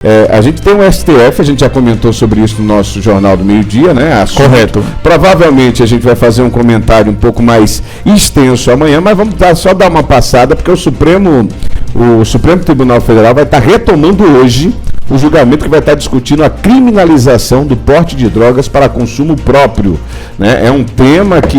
A gente tem um STF, a gente já comentou sobre isso no nosso Jornal do Meio-Dia, né? Correto. Provavelmente a gente vai fazer um comentário um pouco mais extenso amanhã, mas vamos só dar uma passada, porque o Supremo Tribunal Federal vai estar retomando hoje o julgamento que vai estar discutindo a criminalização do porte de drogas para consumo próprio, né? É um tema que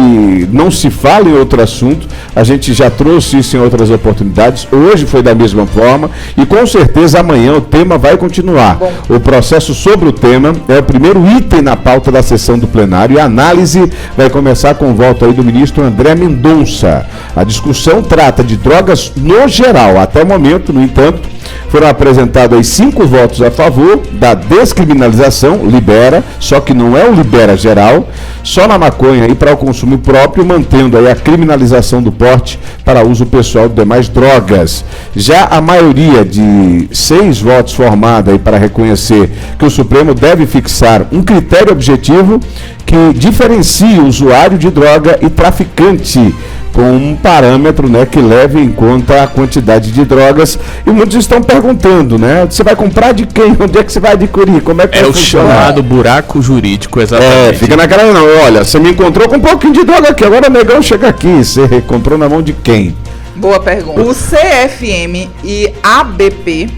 não se fala em outro assunto, a gente já trouxe isso em outras oportunidades, hoje foi da mesma forma e com certeza amanhã o tema vai continuar. O processo sobre o tema é o primeiro item na pauta da sessão do plenário e a análise vai começar com o voto aí do ministro André Mendonça. A discussão trata de drogas no geral, até o momento, no entanto, foram apresentados aí 5 votos a favor da descriminalização, libera, só que não é o libera geral, só na maconha e para o consumo próprio, mantendo aí a criminalização do porte para uso pessoal de demais drogas. Já a maioria de 6 votos formada aí para reconhecer que o Supremo deve fixar um critério objetivo que diferencie o usuário de droga e traficante, com um parâmetro, né, que leve em conta a quantidade de drogas. E muitos estão perguntando, né? Você vai comprar de quem? Onde é que você vai adquirir? Como é que vai funcionar? É o chamado buraco jurídico, exatamente. Fica naquela, não, olha, você me encontrou com um pouquinho de droga aqui, agora o negão chega aqui. Você comprou na mão de quem? Boa pergunta. O CFM e ABP,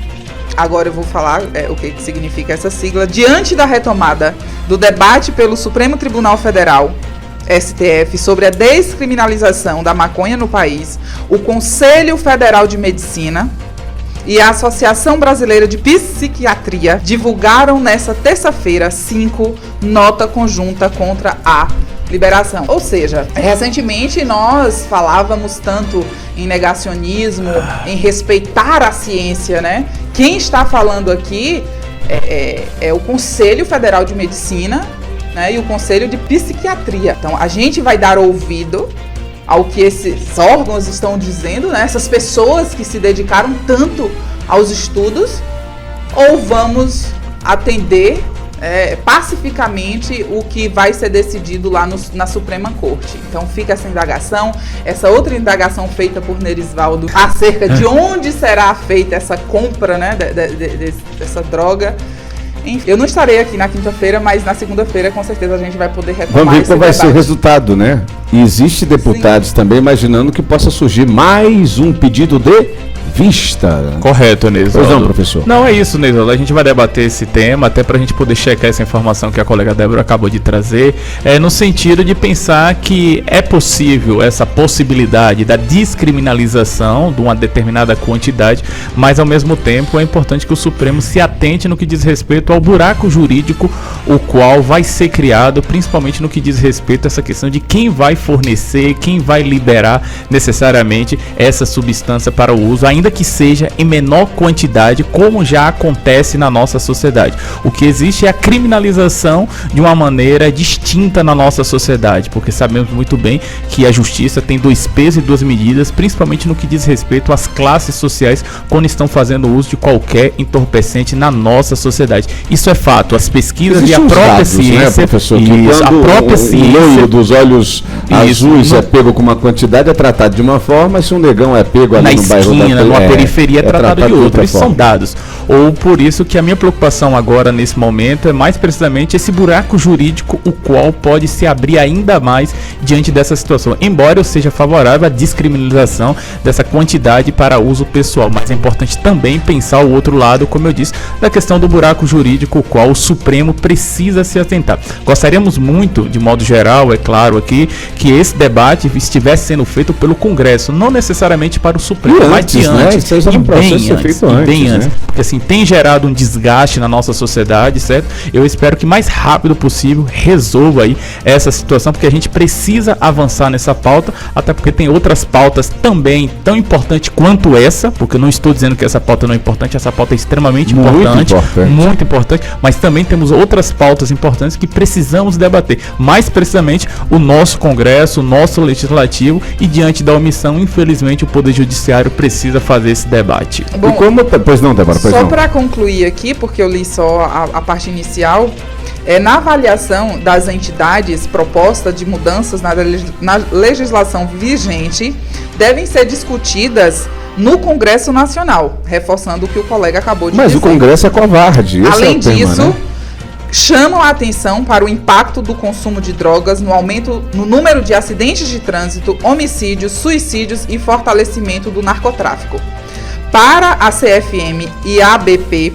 agora eu vou falar o que significa essa sigla, diante da retomada do debate pelo Supremo Tribunal Federal, STF, sobre a descriminalização da maconha no país, o Conselho Federal de Medicina e a Associação Brasileira de Psiquiatria divulgaram nesta terça-feira 5 nota conjunta contra a liberação. Ou seja, recentemente nós falávamos tanto em negacionismo, em respeitar a ciência, né? Quem está falando aqui é o Conselho Federal de Medicina, né, e o Conselho de Psiquiatria. Então, a gente vai dar ouvido ao que esses órgãos estão dizendo, né, essas pessoas que se dedicaram tanto aos estudos, ou vamos atender pacificamente o que vai ser decidido lá na Suprema Corte. Então, fica essa indagação, essa outra indagação feita por Nerisvaldo acerca de onde será feita essa compra, né, dessa droga. Enfim, eu não estarei aqui na quinta-feira, mas na segunda-feira com certeza a gente vai poder retomar. Vamos ver qual vai ser o resultado, né? E existe deputados também imaginando que possa surgir mais um pedido de vista. Correto, Neisvaldo. Pois não, professor? Não, é isso, Neisvaldo. A gente vai debater esse tema, até para a gente poder checar essa informação que a colega Débora acabou de trazer, no sentido de pensar que é possível essa possibilidade da descriminalização de uma determinada quantidade, mas ao mesmo tempo é importante que o Supremo se atente no que diz respeito ao buraco jurídico, o qual vai ser criado, principalmente no que diz respeito a essa questão de quem vai fornecer, quem vai liberar necessariamente essa substância para o uso, ainda que seja em menor quantidade, como já acontece na nossa sociedade. O que existe é a criminalização de uma maneira distinta na nossa sociedade, porque sabemos muito bem que a justiça tem 2 pesos e 2 medidas, principalmente no que diz respeito às classes sociais, quando estão fazendo uso de qualquer entorpecente na nossa sociedade. Isso é fato. As pesquisas e a própria dados, ciência, né, professor, isso, a própria ciência, o loiro dos olhos azuis é pego com uma quantidade, é tratado de uma forma, se um negão é pego ali na no bairro esquina, numa periferia, é tratado de outra. Isso forma. São dados. Ou por isso que a minha preocupação agora, nesse momento, é mais precisamente esse buraco jurídico, o qual pode se abrir ainda mais diante dessa situação. Embora eu seja favorável à descriminalização dessa quantidade para uso pessoal, mas é importante também pensar o outro lado, como eu disse, da questão do buraco jurídico, o qual o Supremo precisa se atentar. Gostaríamos muito, de modo geral, é claro aqui, que esse debate estivesse sendo feito pelo Congresso, não necessariamente para o Supremo, mas de antes, né? Isso é um processo ser feito bem antes, né? Porque assim, tem gerado um desgaste na nossa sociedade, certo? Eu espero que mais rápido possível resolva aí essa situação, porque a gente precisa avançar nessa pauta, até porque tem outras pautas também tão importantes quanto essa, porque eu não estou dizendo que essa pauta não é importante, essa pauta é extremamente importante, muito importante, mas também temos outras pautas importantes que precisamos debater, mais precisamente o nosso Congresso, o nosso Legislativo, e diante da omissão, infelizmente, o Poder Judiciário precisa fazer esse debate. Bom, pois não, Débora, só para concluir aqui, porque eu li só a parte inicial, na avaliação das entidades, propostas de mudanças na legislação vigente devem ser discutidas no Congresso Nacional, reforçando o que o colega acabou de dizer. Mas o Congresso é covarde. Esse Além é o tema, disso, né? chamam a atenção para o impacto do consumo de drogas no aumento no número de acidentes de trânsito, homicídios, suicídios e fortalecimento do narcotráfico. Para a CFM e a ABP,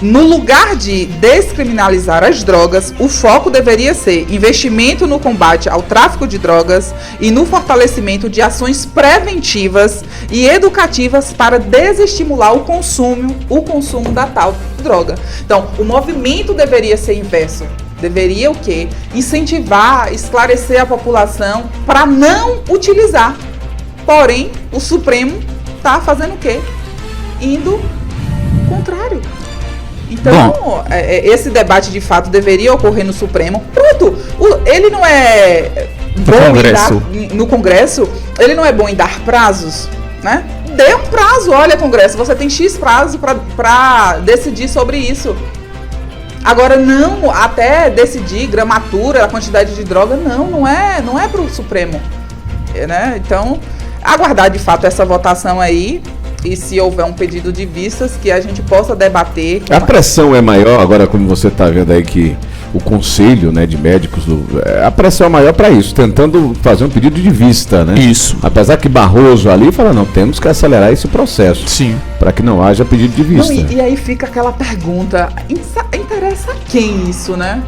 no lugar de descriminalizar as drogas, o foco deveria ser investimento no combate ao tráfico de drogas e no fortalecimento de ações preventivas e educativas para desestimular o consumo da tal droga. Então, o movimento deveria ser inverso. Deveria o quê? Incentivar, esclarecer a população para não utilizar. Porém, o Supremo está fazendo o quê? Indo contrário. Então, esse debate de fato deveria ocorrer no Supremo. Pronto, ele não é bom no Congresso, ele não é bom em dar prazos, né? Dê um prazo, olha, Congresso, você tem X prazo para decidir sobre isso. Agora, não, até decidir gramatura, a quantidade de droga, não é para o Supremo. Né? Então, aguardar de fato essa votação aí. E se houver um pedido de vistas, que a gente possa debater. A pressão é maior, agora como você está vendo aí que o Conselho, né, de Médicos, a pressão é maior para isso, tentando fazer um pedido de vista, né? Isso. Apesar que Barroso ali fala, não, temos que acelerar esse processo. Sim. Para que não haja pedido de vista. Não, e aí fica aquela pergunta, interessa a quem isso, né?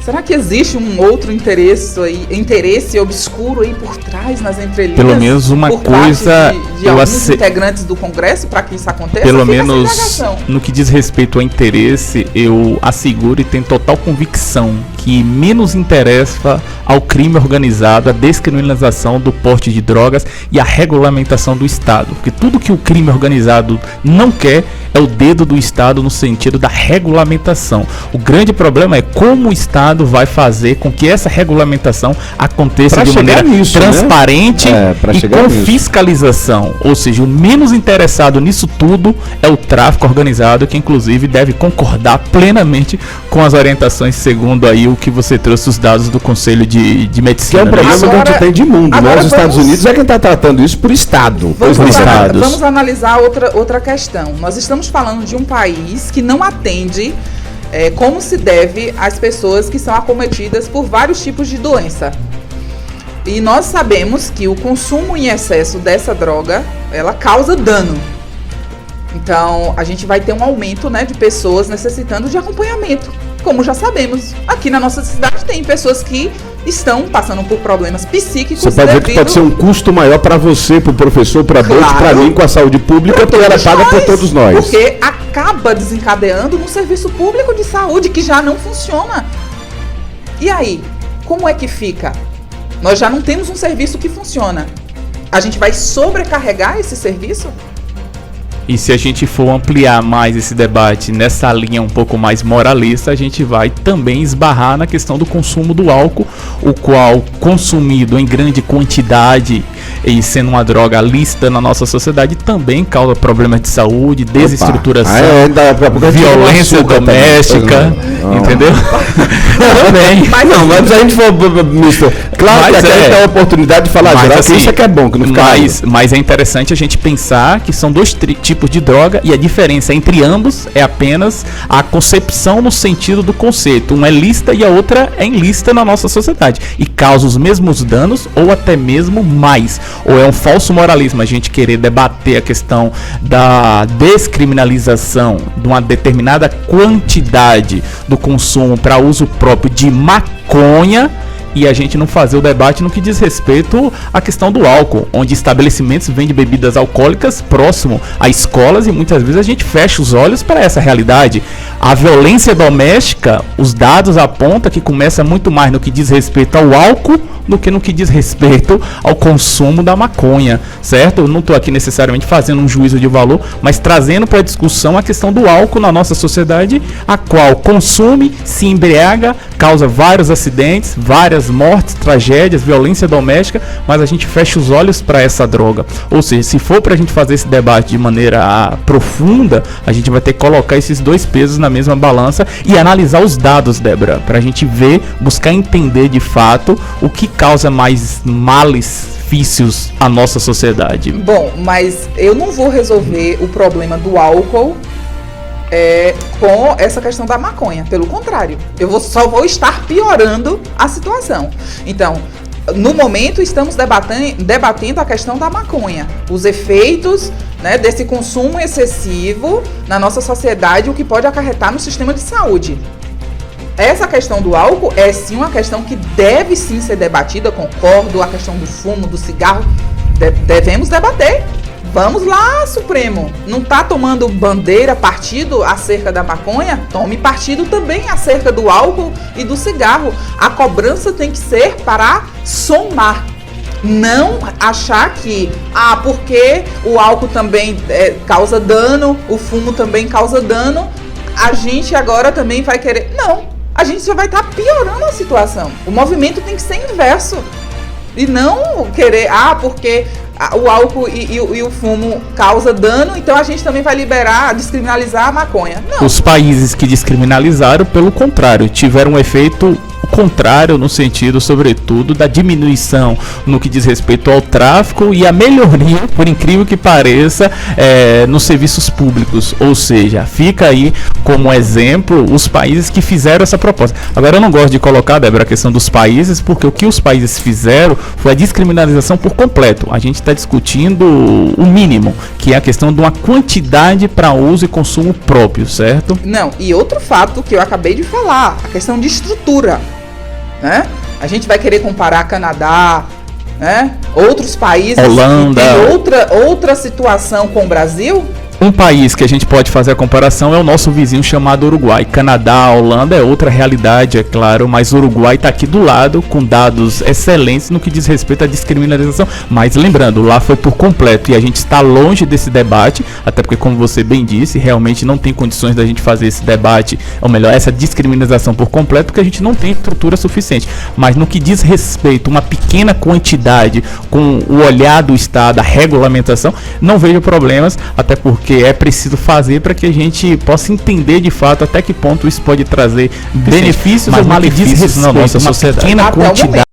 Será que existe um outro interesse obscuro aí por trás, nas entrelinhas? Pelo menos uma coisa... de alguns integrantes do Congresso para que isso aconteça? Pelo menos no que diz respeito ao interesse, eu asseguro e tenho total convicção que menos interessa ao crime organizado a descriminalização do porte de drogas e a regulamentação do Estado. Porque tudo que o crime organizado não quer é o dedo do Estado no sentido da regulamentação. O grande problema é como o Estado vai fazer com que essa regulamentação aconteça de maneira transparente, né? E com fiscalização. Ou seja, o menos interessado nisso tudo é o tráfico organizado, que inclusive deve concordar plenamente com as orientações, segundo aí o que você trouxe, os dados do Conselho de Medicina. Que é um problema que a gente tem de mundo, né? Os Estados Unidos é quem está tratando isso por Estado. Vamos analisar outra questão. Nós estamos falando de um país que não atende como se deve às pessoas que são acometidas por vários tipos de doença. E nós sabemos que o consumo em excesso dessa droga, ela causa dano. Então, a gente vai ter um aumento, né, de pessoas necessitando de acompanhamento. Como já sabemos, aqui na nossa cidade tem pessoas que estão passando por problemas psíquicos. Você pode dizer que pode ser um custo maior para você, para o professor, para dois, para mim, com a saúde pública, porque ela paga por todos nós. Porque acaba desencadeando no serviço público de saúde, que já não funciona. E aí, como é que fica? Nós já não temos um serviço que funciona. A gente vai sobrecarregar esse serviço? E se a gente for ampliar mais esse debate nessa linha um pouco mais moralista, a gente vai também esbarrar na questão do consumo do álcool, o qual, consumido em grande quantidade e sendo uma droga lícita na nossa sociedade, também causa problemas de saúde, desestruturação, violência doméstica, entendeu? Também. Mas a gente for, claro que a gente dá a oportunidade de falar geral, assim, que isso é que é bom, que não fica mas é interessante a gente pensar que são dois tipos de droga e a diferença entre ambos é apenas a concepção no sentido do conceito. Uma é lícita e a outra é ilícita na nossa sociedade e causa os mesmos danos ou até mesmo mais. Ou é um falso moralismo a gente querer debater a questão da descriminalização de uma determinada quantidade do consumo para uso próprio de maconha e a gente não fazer o debate no que diz respeito à questão do álcool, onde estabelecimentos vendem bebidas alcoólicas próximo a escolas e muitas vezes a gente fecha os olhos para essa realidade. A violência doméstica, os dados apontam que começa muito mais no que diz respeito ao álcool do que no que diz respeito ao consumo da maconha, certo? Eu não estou aqui necessariamente fazendo um juízo de valor, mas trazendo para a discussão a questão do álcool na nossa sociedade, a qual consome, se embriaga, causa vários acidentes, várias várias mortes, tragédias, violência doméstica, mas a gente fecha os olhos para essa droga. Ou seja, se for para a gente fazer esse debate de maneira profunda, a gente vai ter que colocar esses dois pesos na mesma balança e analisar os dados, Débora, para a gente ver, buscar entender de fato o que causa mais males, vícios à nossa sociedade. Bom, mas eu não vou resolver o problema do álcool com essa questão da maconha. Pelo contrário, só vou estar piorando a situação. Então, no momento, estamos debatendo a questão da maconha, os efeitos, né, desse consumo excessivo na nossa sociedade, o que pode acarretar no sistema de saúde. Essa questão do álcool é sim uma questão que deve sim ser debatida, concordo, a questão do fumo, do cigarro, devemos debater. Vamos lá, Supremo, não está tomando bandeira, partido acerca da maconha? Tome partido também acerca do álcool e do cigarro. A cobrança tem que ser para somar. Não achar que, porque o álcool também causa dano, o fumo também causa dano, a gente agora também vai querer... Não, a gente só vai estar piorando a situação. O movimento tem que ser inverso. E não querer, porque o álcool e o fumo causa dano, então a gente também vai descriminalizar a maconha. Não. Os países que descriminalizaram, pelo contrário, tiveram um efeito contrário no sentido, sobretudo, da diminuição no que diz respeito ao tráfico e a melhoria, por incrível que pareça, nos serviços públicos. Ou seja, fica aí como exemplo os países que fizeram essa proposta. Agora, eu não gosto de colocar, Débora, a questão dos países, porque o que os países fizeram foi a descriminalização por completo. A gente está discutindo o mínimo, que é a questão de uma quantidade para uso e consumo próprio, certo? Não, e outro fato que eu acabei de falar, a questão de estrutura. Né? A gente vai querer comparar Canadá, né? Outros países, Holanda, que tem outra situação com o Brasil. Um país que a gente pode fazer a comparação é o nosso vizinho chamado Uruguai. Canadá, Holanda é outra realidade, é claro, mas o Uruguai está aqui do lado com dados excelentes no que diz respeito à descriminalização. Mas lembrando, lá foi por completo e a gente está longe desse debate, até porque, como você bem disse, realmente não tem condições da gente fazer esse debate, ou melhor, essa descriminalização por completo, porque a gente não tem estrutura suficiente. Mas no que diz respeito a uma pequena quantidade, com o olhar do Estado, a regulamentação, não vejo problemas, até porque é preciso fazer para que a gente possa entender de fato até que ponto isso pode trazer benefícios ou malefícios na nossa sociedade. Pequena quantidade.